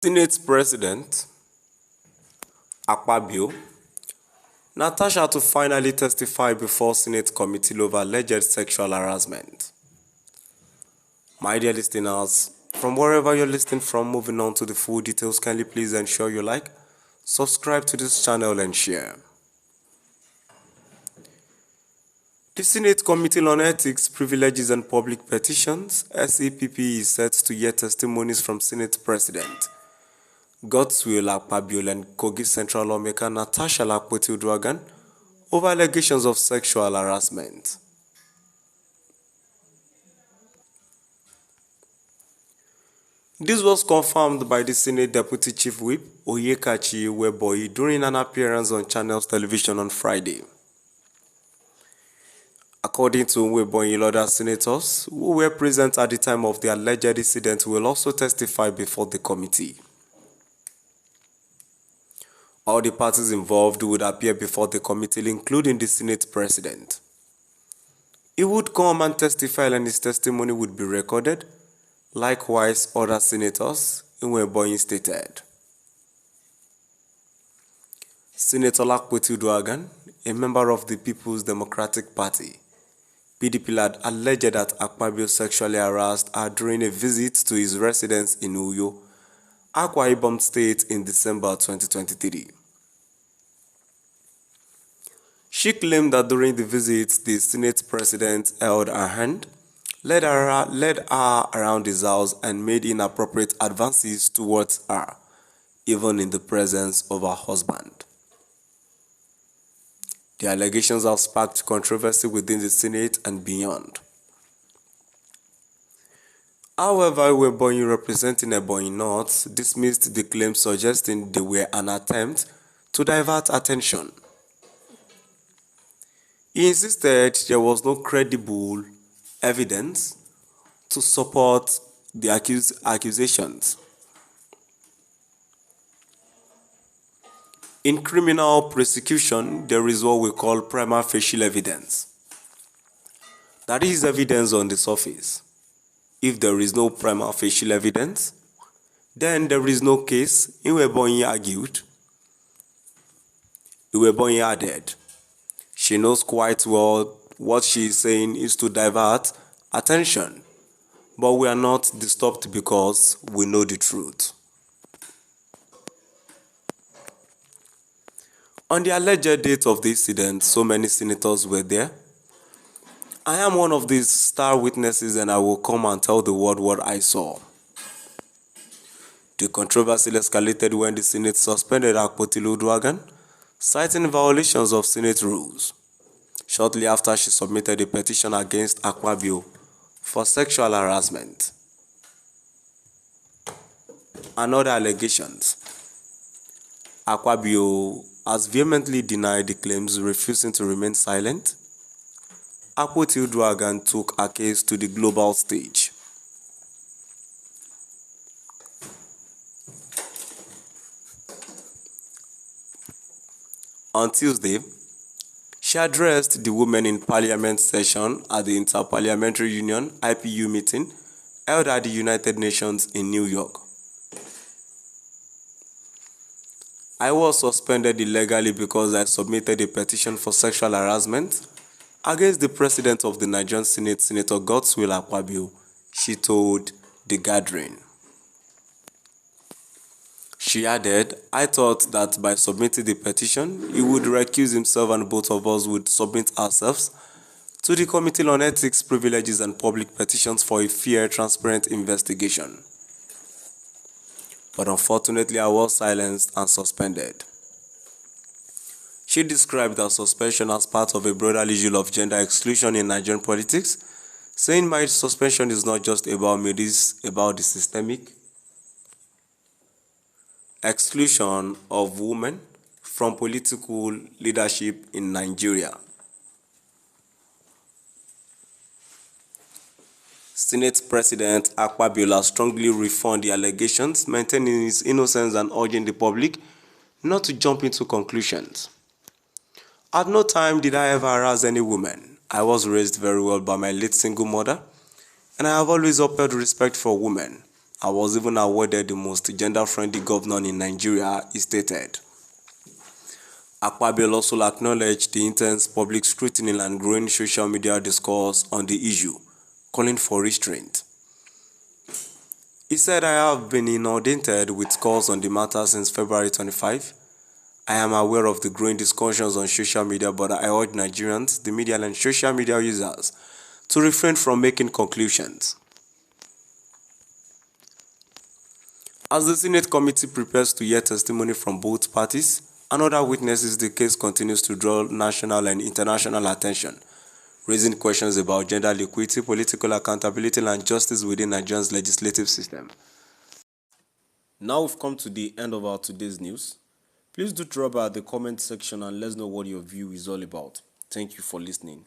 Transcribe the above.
Senate President Akpabio, Natasha to finally testify before Senate committee over alleged sexual harassment. My dear listeners, from wherever you're listening from, moving on to the full details, kindly please ensure you like, subscribe to this channel and share. The Senate Committee on Ethics, Privileges and Public Petitions, SEPP, is set to hear testimonies from Senate President xuãl Akpabio and Kogi Central lawmaker Natasha over allegations of sexual harassment. This was confirmed by the Senate Deputy Chief Whip Oyekachi Weboyi during an appearance on Channels Television on Friday. According to Weboyi, other senators who were present at the time of the alleged incident will also testify before the committee. All the parties involved would appear before the committee, including the Senate President. He would come and testify and his testimony would be recorded. Likewise, other senators, Weboyi stated. Senator Lakpoti Uduaghan, a member of the People's Democratic Party, PDP, had alleged that Akpabio sexually harassed her during a visit to his residence in Uyo, Akwa Ibom State in December 2023. She claimed that during the visit, the Senate President held her hand, led her around his house and made inappropriate advances towards her, even in the presence of her husband. The allegations have sparked controversy within the Senate and beyond. However, Weboyi, representing Ebonyi North, dismissed the claims, suggesting they were an attempt to divert attention. He insisted there was no credible evidence to support the accusations. In criminal prosecution, there is what we call prima facie evidence. That is evidence on the surface. If there is no prima facie evidence, then there is no case. Weboyi argued. Weboyi added, she knows quite well what she is saying is to divert attention, but we are not disturbed because we know the truth. On the alleged date of the incident, so many senators were there. I am one of these star witnesses and I will come and tell the world what I saw. The controversy escalated when the Senate suspended Akpoti Uduaghan, citing violations of Senate rules, shortly after she submitted a petition against Akpabio for sexual harassment. And other allegations. Akpabio has vehemently denied the claims, refusing to remain silent. Akpoti Uduaghan took her case to the global stage. On Tuesday, she addressed the Women in Parliament session at the Interparliamentary Union (IPU) meeting held at the United Nations in New York. I was suspended illegally because I submitted a petition for sexual harassment against the President of the Nigerian Senate, Senator xuãl Akpabio, she told the gathering. She added, I thought that by submitting the petition, he would recuse himself and both of us would submit ourselves to the Committee on Ethics, Privileges and Public Petitions for a fair, transparent investigation. But unfortunately, I was silenced and suspended. She described her suspension as part of a broader issue of gender exclusion in Nigerian politics, saying my suspension is not just about me, it is about the systemic exclusion of women from political leadership in Nigeria. Senate President Akpabio strongly refuted the allegations, maintaining his innocence and urging the public not to jump into conclusions. At no time did I ever harass any woman. I was raised very well by my late single mother, and I have always upheld respect for women. I was even awarded the most gender-friendly governor in Nigeria, he stated. Akpabio also acknowledged the intense public scrutiny and growing social media discourse on the issue, calling for restraint. He said, I have been inundated with calls on the matter since February 25. I am aware of the growing discussions on social media, but I urge Nigerians, the media and social media users to refrain from making conclusions. As the Senate committee prepares to hear testimony from both parties and other witnesses, the case continues to draw national and international attention, raising questions about gender equity, political accountability, and justice within Nigeria's legislative system. Now we've come to the end of our today's news. Please do drop by the comment section and let us know what your view is all about. Thank you for listening.